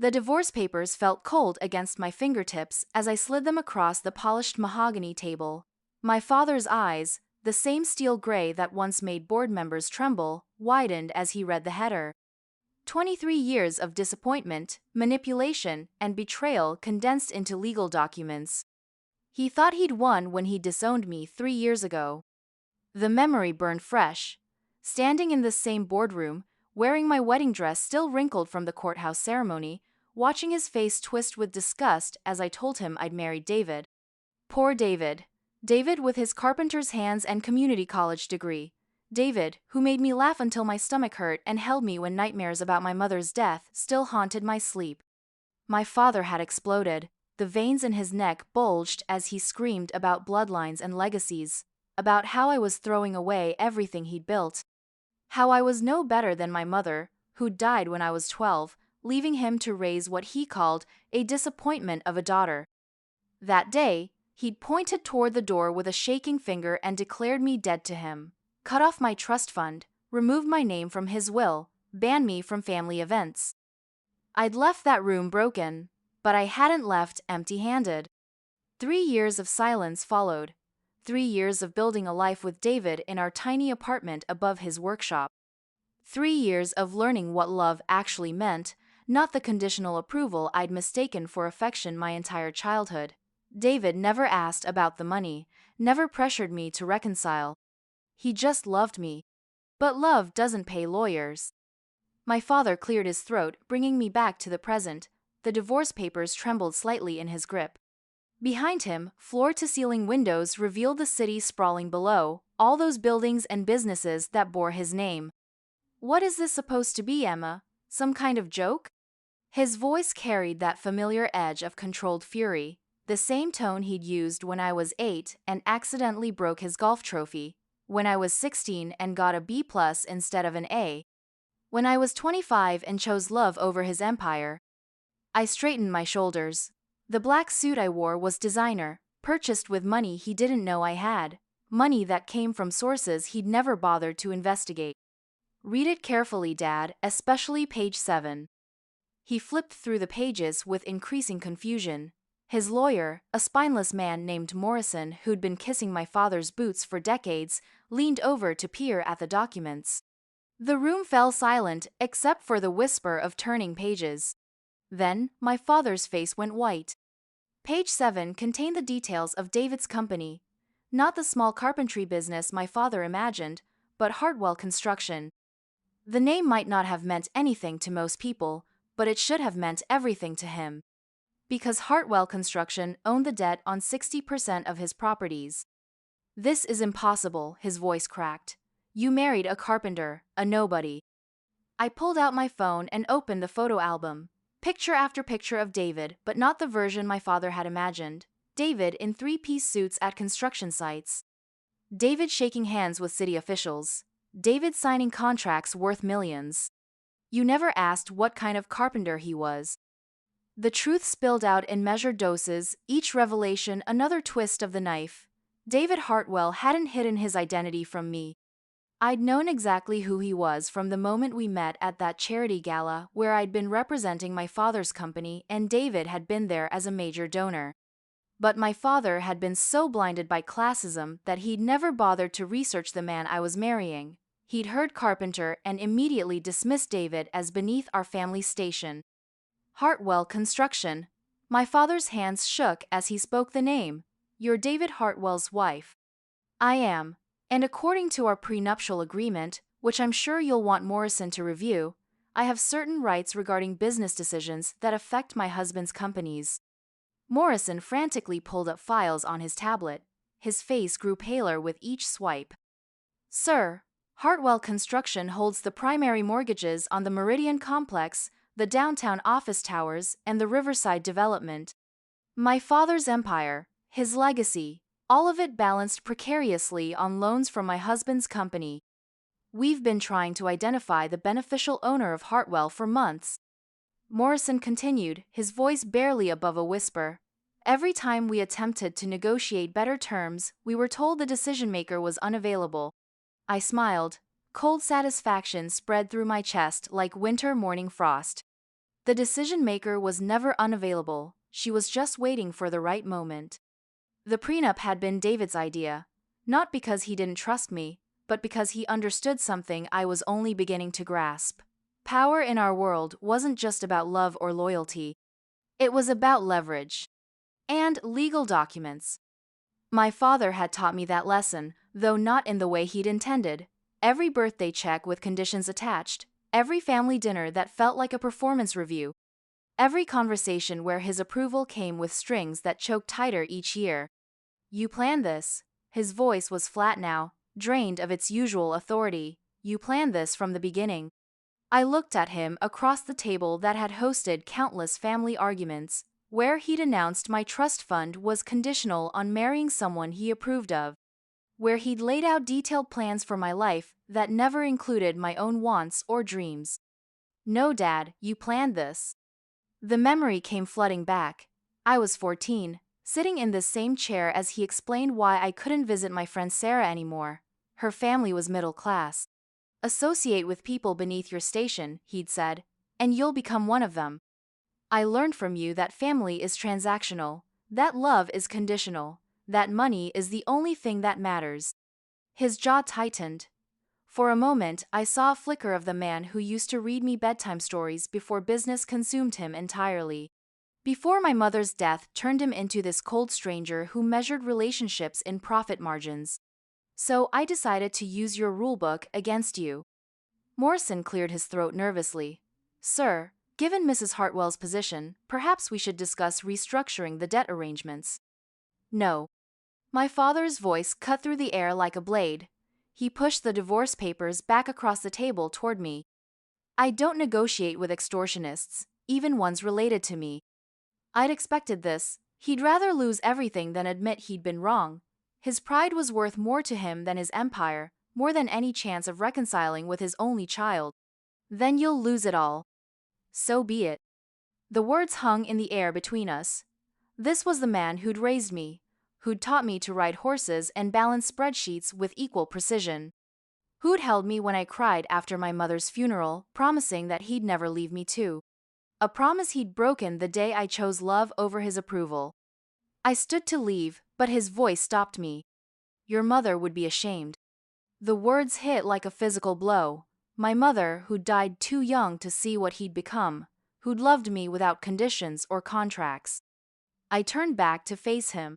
The divorce papers felt cold against my fingertips as I slid them across the polished mahogany table. My father's eyes, the same steel gray that once made board members tremble, widened as he read the header. 23 years of disappointment, manipulation, and betrayal condensed into legal documents. He thought he'd won when he disowned me 3 years ago. The memory burned fresh. Standing in the same boardroom, wearing my wedding dress still wrinkled from the courthouse ceremony, watching his face twist with disgust as I told him I'd married David. Poor David. David with his carpenter's hands and community college degree. David, who made me laugh until my stomach hurt and held me when nightmares about my mother's death still haunted my sleep. My father had exploded. The veins in his neck bulged as he screamed about bloodlines and legacies, about how I was throwing away everything he'd built. How I was no better than my mother, who died when I was 12, leaving him to raise what he called a disappointment of a daughter. That day, he'd pointed toward the door with a shaking finger and declared me dead to him, cut off my trust fund, removed my name from his will, banned me from family events. I'd left that room broken, but I hadn't left empty-handed. 3 years of silence followed. 3 years of building a life with David in our tiny apartment above his workshop. 3 years of learning what love actually meant, not the conditional approval I'd mistaken for affection my entire childhood. David never asked about the money, never pressured me to reconcile. He just loved me. But love doesn't pay lawyers. My father cleared his throat, bringing me back to the present. The divorce papers trembled slightly in his grip. Behind him, floor-to-ceiling windows revealed the city sprawling below, all those buildings and businesses that bore his name. What is this supposed to be, Emma? Some kind of joke? His voice carried that familiar edge of controlled fury, the same tone he'd used when I was 8 and accidentally broke his golf trophy, when I was 16 and got a B+ instead of an A, when I was 25 and chose love over his empire. I straightened my shoulders. The black suit I wore was designer, purchased with money he didn't know I had, money that came from sources he'd never bothered to investigate. Read it carefully, Dad, especially page 7. He flipped through the pages with increasing confusion. His lawyer, a spineless man named Morrison who'd been kissing my father's boots for decades, leaned over to peer at the documents. The room fell silent except for the whisper of turning pages. Then, my father's face went white. Page 7 contained the details of David's company. Not the small carpentry business my father imagined, but Hartwell Construction. The name might not have meant anything to most people, but it should have meant everything to him. Because Hartwell Construction owned the debt on 60% of his properties. This is impossible, his voice cracked. You married a carpenter, a nobody. I pulled out my phone and opened the photo album. Picture after picture of David, but not the version my father had imagined. David in three-piece suits at construction sites. David shaking hands with city officials. David signing contracts worth millions. You never asked what kind of carpenter he was. The truth spilled out in measured doses, each revelation another twist of the knife. David Hartwell hadn't hidden his identity from me. I'd known exactly who he was from the moment we met at that charity gala where I'd been representing my father's company and David had been there as a major donor. But my father had been so blinded by classism that he'd never bothered to research the man I was marrying. He'd heard carpenter and immediately dismissed David as beneath our family station. Hartwell Construction. My father's hands shook as he spoke the name. You're David Hartwell's wife. I am. And according to our prenuptial agreement, which I'm sure you'll want Morrison to review, I have certain rights regarding business decisions that affect my husband's companies. Morrison frantically pulled up files on his tablet. His face grew paler with each swipe. Sir, Hartwell Construction holds the primary mortgages on the Meridian Complex, the downtown office towers, and the Riverside development. My father's empire, his legacy, all of it balanced precariously on loans from my husband's company. We've been trying to identify the beneficial owner of Hartwell for months. Morrison continued, his voice barely above a whisper. Every time we attempted to negotiate better terms, we were told the decision-maker was unavailable. I smiled. Cold satisfaction spread through my chest like winter morning frost. The decision maker was never unavailable, she was just waiting for the right moment. The prenup had been David's idea, not because he didn't trust me, but because he understood something I was only beginning to grasp. Power in our world wasn't just about love or loyalty, it was about leverage and legal documents. My father had taught me that lesson, though not in the way he'd intended. Every birthday check with conditions attached, every family dinner that felt like a performance review, every conversation where his approval came with strings that choked tighter each year. You planned this. His voice was flat now, drained of its usual authority. You planned this from the beginning. I looked at him across the table that had hosted countless family arguments, where he'd announced my trust fund was conditional on marrying someone he approved of, where he'd laid out detailed plans for my life that never included my own wants or dreams. No, Dad, you planned this. The memory came flooding back. I was 14, sitting in the same chair as he explained why I couldn't visit my friend Sarah anymore. Her family was middle class. Associate with people beneath your station, he'd said, and you'll become one of them. I learned from you that family is transactional, that love is conditional, that money is the only thing that matters. His jaw tightened. For a moment, I saw a flicker of the man who used to read me bedtime stories before business consumed him entirely. Before my mother's death turned him into this cold stranger who measured relationships in profit margins. So I decided to use your rulebook against you. Morrison cleared his throat nervously. Sir, given Mrs. Hartwell's position, perhaps we should discuss restructuring the debt arrangements. No. My father's voice cut through the air like a blade. He pushed the divorce papers back across the table toward me. I don't negotiate with extortionists, even ones related to me. I'd expected this. He'd rather lose everything than admit he'd been wrong. His pride was worth more to him than his empire, more than any chance of reconciling with his only child. Then you'll lose it all. So be it. The words hung in the air between us. This was the man who'd raised me, who'd taught me to ride horses and balance spreadsheets with equal precision, who'd held me when I cried after my mother's funeral, promising that he'd never leave me too. A promise he'd broken the day I chose love over his approval. I stood to leave, but his voice stopped me. Your mother would be ashamed. The words hit like a physical blow. My mother, who'd died too young to see what he'd become, who'd loved me without conditions or contracts. I turned back to face him.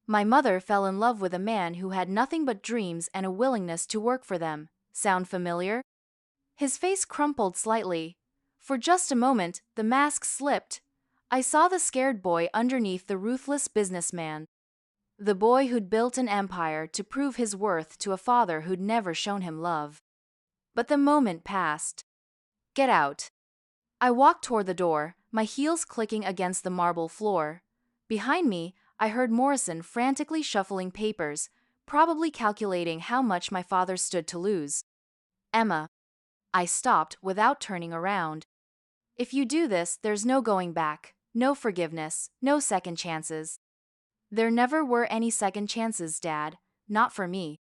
My mother fell in love with a man who had nothing but dreams and a willingness to work for them. Sound familiar? His face crumpled slightly. For just a moment, the mask slipped. I saw the scared boy underneath the ruthless businessman. The boy who'd built an empire to prove his worth to a father who'd never shown him love. But the moment passed. Get out. I walked toward the door, my heels clicking against the marble floor. Behind me, I heard Morrison frantically shuffling papers, probably calculating how much my father stood to lose. Emma. I stopped without turning around. If you do this, there's no going back, no forgiveness, no second chances. There never were any second chances, Dad, not for me.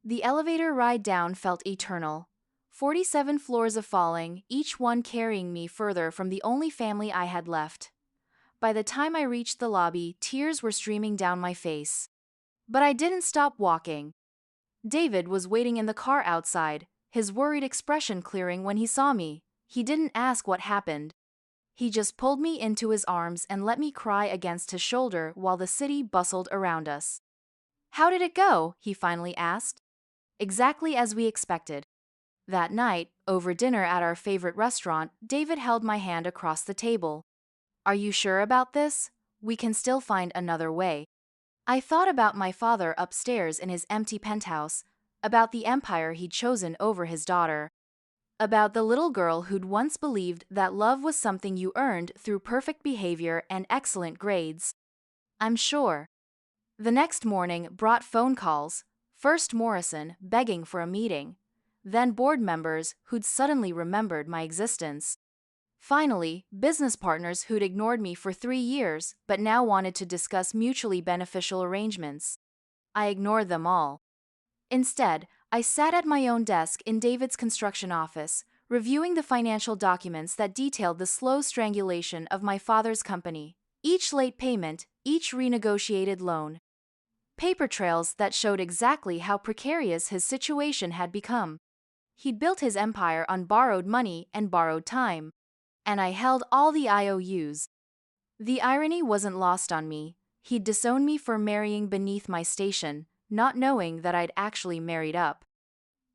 The elevator ride down felt eternal. 47 floors of falling, each one carrying me further from the only family I had left. By the time I reached the lobby, tears were streaming down my face. But I didn't stop walking. David was waiting in the car outside, his worried expression clearing when he saw me. He didn't ask what happened. He just pulled me into his arms and let me cry against his shoulder while the city bustled around us. How did it go? He finally asked. Exactly as we expected. That night, over dinner at our favorite restaurant, David held my hand across the table. Are you sure about this? We can still find another way. I thought about my father upstairs in his empty penthouse, about the empire he'd chosen over his daughter, about the little girl who'd once believed that love was something you earned through perfect behavior and excellent grades. I'm sure. The next morning brought phone calls, first Morrison begging for a meeting, then board members who'd suddenly remembered my existence. Finally, business partners who'd ignored me for 3 years but now wanted to discuss mutually beneficial arrangements. I ignored them all. Instead, I sat at my own desk in David's construction office, reviewing the financial documents that detailed the slow strangulation of my father's company. Each late payment, each renegotiated loan. Paper trails that showed exactly how precarious his situation had become. He'd built his empire on borrowed money and borrowed time. And I held all the IOUs. The irony wasn't lost on me. He'd disowned me for marrying beneath my station, not knowing that I'd actually married up.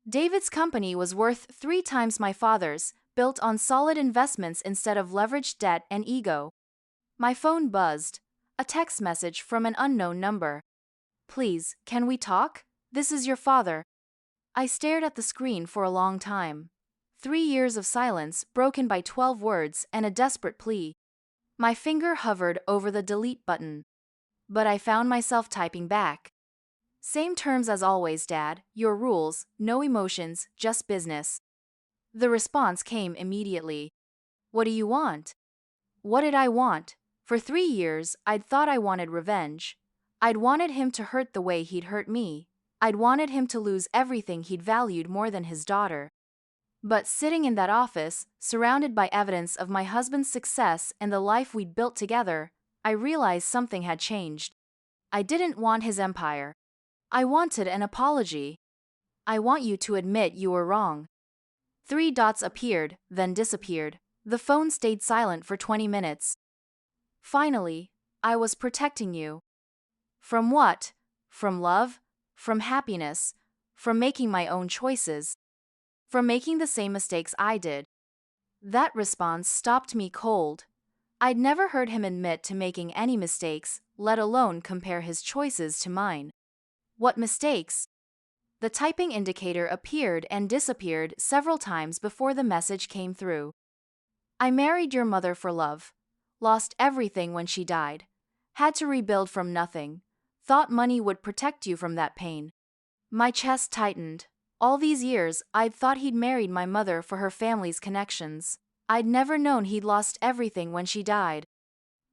David's company was worth 3 times my father's, built on solid investments instead of leveraged debt and ego. My phone buzzed. A text message from an unknown number. "Please, can we talk? This is your father." I stared at the screen for a long time. 3 years of silence broken by 12 words and a desperate plea. My finger hovered over the delete button. But I found myself typing back. "Same terms as always, Dad, your rules, no emotions, just business." The response came immediately. "What do you want?" What did I want? For 3 years, I'd thought I wanted revenge. I'd wanted him to hurt the way he'd hurt me. I'd wanted him to lose everything he'd valued more than his daughter. But sitting in that office, surrounded by evidence of my husband's success and the life we'd built together, I realized something had changed. I didn't want his empire. I wanted an apology. "I want you to admit you were wrong." 3 dots appeared, then disappeared. The phone stayed silent for 20 minutes. Finally, "I was protecting you." From what? From love? From happiness? From making my own choices? From making the same mistakes I did? That response stopped me cold. I'd never heard him admit to making any mistakes, let alone compare his choices to mine. What mistakes? The typing indicator appeared and disappeared several times before the message came through. "I married your mother for love. Lost everything when she died. Had to rebuild from nothing. Thought money would protect you from that pain." My chest tightened. All these years, I'd thought he'd married my mother for her family's connections. I'd never known he'd lost everything when she died.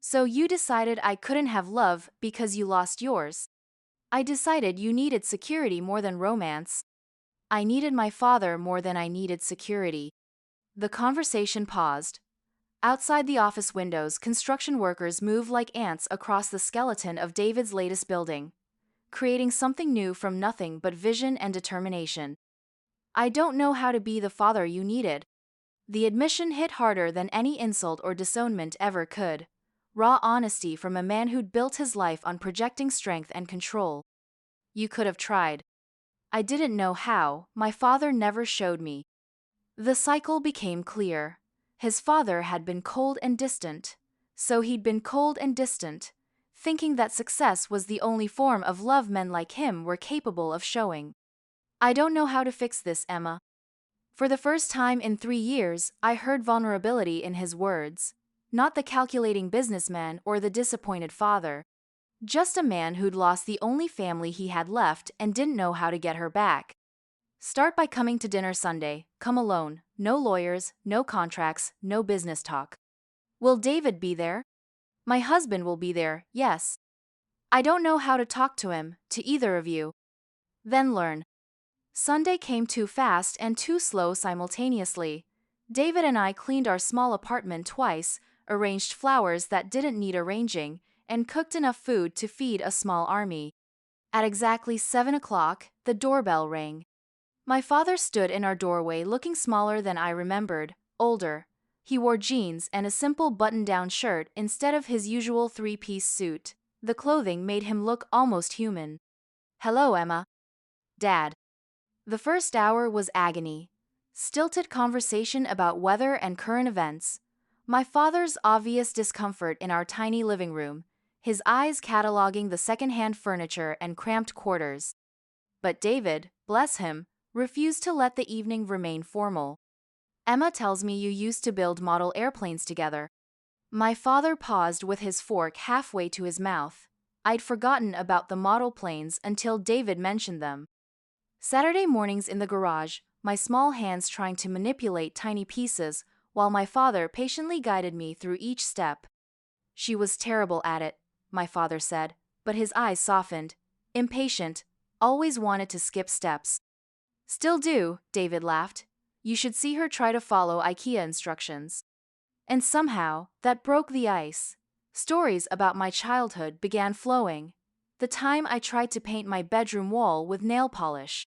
"So you decided I couldn't have love because you lost yours?" "I decided you needed security more than romance." "I needed my father more than I needed security." The conversation paused. Outside the office windows, construction workers moved like ants across the skeleton of David's latest building, creating something new from nothing but vision and determination. "I don't know how to be the father you needed." The admission hit harder than any insult or disownment ever could. Raw honesty from a man who'd built his life on projecting strength and control. "You could have tried." "I didn't know how, my father never showed me." The cycle became clear. His father had been cold and distant, so he'd been cold and distant, thinking that success was the only form of love men like him were capable of showing. "I don't know how to fix this, Emma." For the first time in 3 years, I heard vulnerability in his words. Not the calculating businessman or the disappointed father. Just a man who'd lost the only family he had left and didn't know how to get her back. "Start by coming to dinner Sunday. Come alone. No lawyers, no contracts, no business talk." "Will David be there?" "My husband will be there, yes." "I don't know how to talk to him, to either of you." "Then learn." Sunday came too fast and too slow simultaneously. David and I cleaned our small apartment twice, arranged flowers that didn't need arranging, and cooked enough food to feed a small army. At exactly 7 o'clock, the doorbell rang. My father stood in our doorway looking smaller than I remembered, older. He wore jeans and a simple button-down shirt instead of his usual 3-piece suit. The clothing made him look almost human. "Hello, Emma." "Dad." The first hour was agony. Stilted conversation about weather and current events. My father's obvious discomfort in our tiny living room, his eyes cataloging the second-hand furniture and cramped quarters. But David, bless him, refused to let the evening remain formal. "Emma tells me you used to build model airplanes together." My father paused with his fork halfway to his mouth. I'd forgotten about the model planes until David mentioned them. Saturday mornings in the garage, my small hands trying to manipulate tiny pieces, while my father patiently guided me through each step. "She was terrible at it," my father said, but his eyes softened. "Impatient, always wanted to skip steps." "Still do," David laughed. You should see her try to follow IKEA instructions. And somehow, that broke the ice. Stories about my childhood began flowing. The time I tried to paint my bedroom wall with nail polish.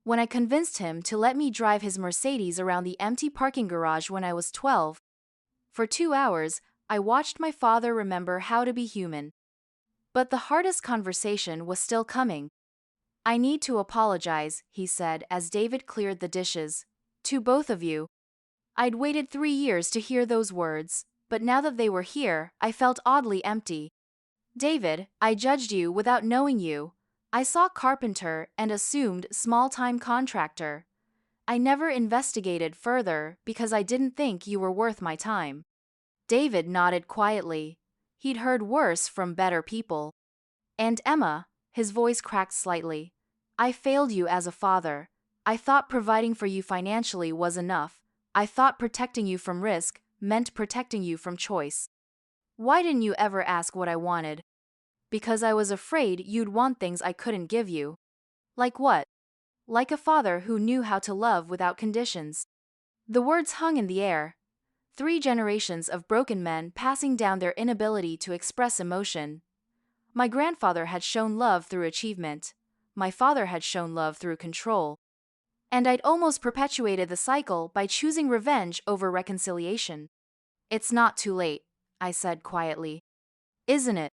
When I convinced him to let me drive his Mercedes around the empty parking garage when I was 12. For 2 hours, I watched my father remember how to be human. But the hardest conversation was still coming. I need to apologize, he said as David cleared the dishes. To both of you. I'd waited 3 years to hear those words, but now that they were here, I felt oddly empty. David, I judged you without knowing you. I saw carpenter and assumed small-time contractor. I never investigated further because I didn't think you were worth my time. David nodded quietly. He'd heard worse from better people. And Emma, his voice cracked slightly. I failed you as a father. I thought providing for you financially was enough. I thought protecting you from risk meant protecting you from choice. Why didn't you ever ask what I wanted? Because I was afraid you'd want things I couldn't give you. Like what? Like a father who knew how to love without conditions. The words hung in the air. 3 generations of broken men passing down their inability to express emotion. My grandfather had shown love through achievement. My father had shown love through control. And I'd almost perpetuated the cycle by choosing revenge over reconciliation. It's not too late, I said quietly. Isn't it?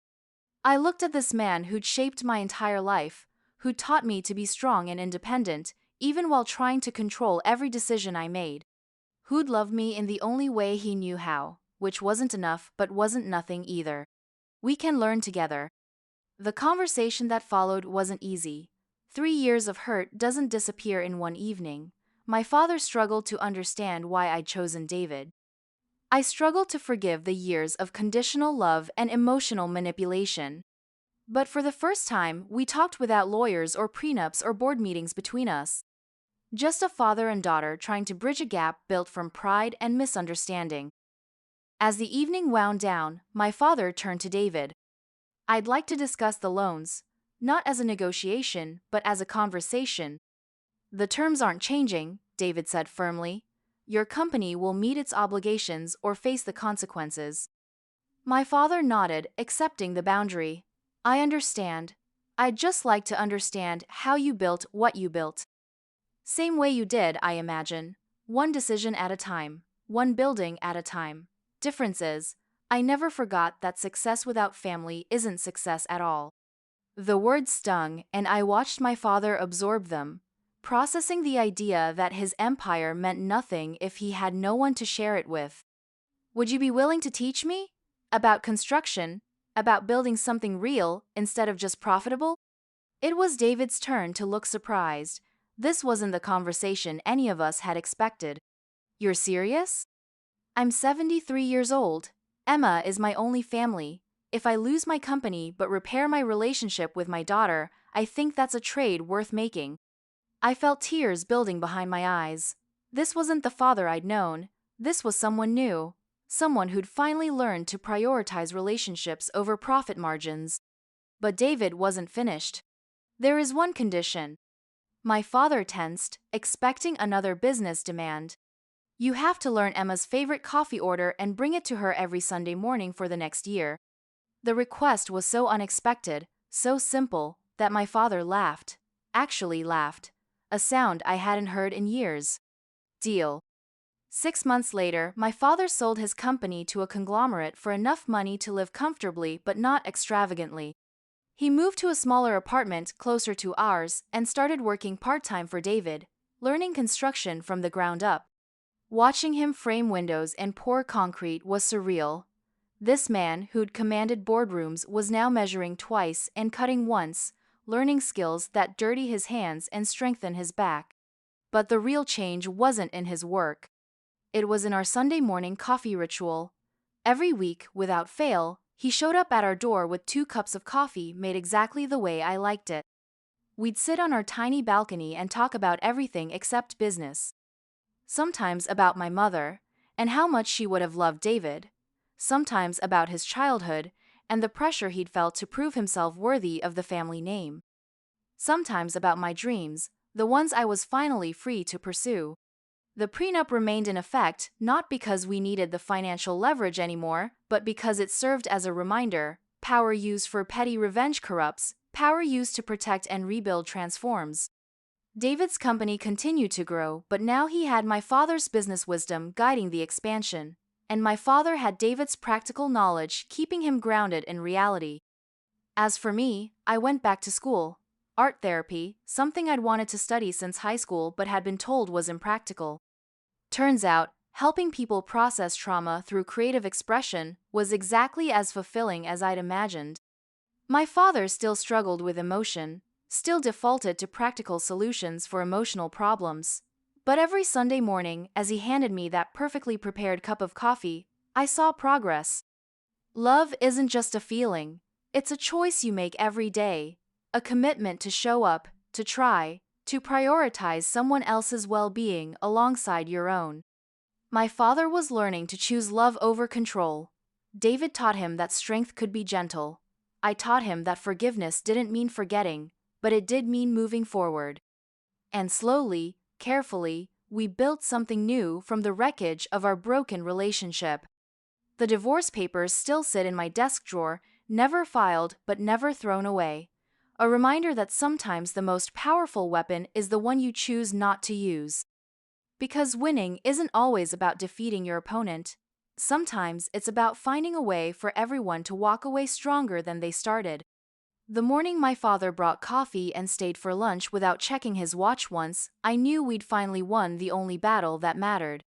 I looked at this man who'd shaped my entire life, who taught me to be strong and independent, even while trying to control every decision I made. Who'd love me in the only way he knew how, which wasn't enough but wasn't nothing either. We can learn together. The conversation that followed wasn't easy. 3 years of hurt doesn't disappear in one evening. My father struggled to understand why I'd chosen David. I struggled to forgive the years of conditional love and emotional manipulation. But for the first time, we talked without lawyers or prenups or board meetings between us. Just a father and daughter trying to bridge a gap built from pride and misunderstanding. As the evening wound down, my father turned to David. I'd like to discuss the loans, not as a negotiation, but as a conversation. The terms aren't changing, David said firmly. Your company will meet its obligations or face the consequences. My father nodded, accepting the boundary. I understand. I'd just like to understand how you built what you built. Same way you did, I imagine. One decision at a time, one building at a time. Difference is, I never forgot that success without family isn't success at all. The words stung, and I watched my father absorb them, processing the idea that his empire meant nothing if he had no one to share it with. Would you be willing to teach me? About construction, about building something real instead of just profitable? It was David's turn to look surprised. This wasn't the conversation any of us had expected. You're serious? I'm 73 years old. Emma is my only family. If I lose my company but repair my relationship with my daughter, I think that's a trade worth making. I felt tears building behind my eyes. This wasn't the father I'd known. This was someone new. Someone who'd finally learned to prioritize relationships over profit margins. But David wasn't finished. There is one condition. My father tensed, expecting another business demand. You have to learn Emma's favorite coffee order and bring it to her every Sunday morning for the next year. The request was so unexpected, so simple, that my father laughed. Actually laughed. A sound I hadn't heard in years. Deal. 6 months later, my father sold his company to a conglomerate for enough money to live comfortably but not extravagantly. He moved to a smaller apartment closer to ours and started working part-time for David, learning construction from the ground up. Watching him frame windows and pour concrete was surreal. This man, who'd commanded boardrooms, was now measuring twice and cutting once, learning skills that dirty his hands and strengthen his back. But the real change wasn't in his work. It was in our Sunday morning coffee ritual. Every week, without fail, he showed up at our door with 2 cups of coffee made exactly the way I liked it. We'd sit on our tiny balcony and talk about everything except business. Sometimes about my mother, and how much she would have loved David. Sometimes about his childhood, and the pressure he'd felt to prove himself worthy of the family name. Sometimes about my dreams, the ones I was finally free to pursue. The prenup remained in effect not because we needed the financial leverage anymore, but because it served as a reminder: power used for petty revenge corrupts, power used to protect and rebuild transforms. David's company continued to grow, but now he had my father's business wisdom guiding the expansion, and my father had David's practical knowledge keeping him grounded in reality. As for me, I went back to school. Art therapy, something I'd wanted to study since high school but had been told was impractical. Turns out, helping people process trauma through creative expression was exactly as fulfilling as I'd imagined. My father still struggled with emotion, still defaulted to practical solutions for emotional problems. But every Sunday morning, as he handed me that perfectly prepared cup of coffee, I saw progress. Love isn't just a feeling, it's a choice you make every day, a commitment to show up, to try, to prioritize someone else's well-being alongside your own. My father was learning to choose love over control. David taught him that strength could be gentle. I taught him that forgiveness didn't mean forgetting, but it did mean moving forward. And slowly, carefully, we built something new from the wreckage of our broken relationship. The divorce papers still sit in my desk drawer, never filed but never thrown away. A reminder that sometimes the most powerful weapon is the one you choose not to use. Because winning isn't always about defeating your opponent. Sometimes it's about finding a way for everyone to walk away stronger than they started. The morning my father brought coffee and stayed for lunch without checking his watch once, I knew we'd finally won the only battle that mattered.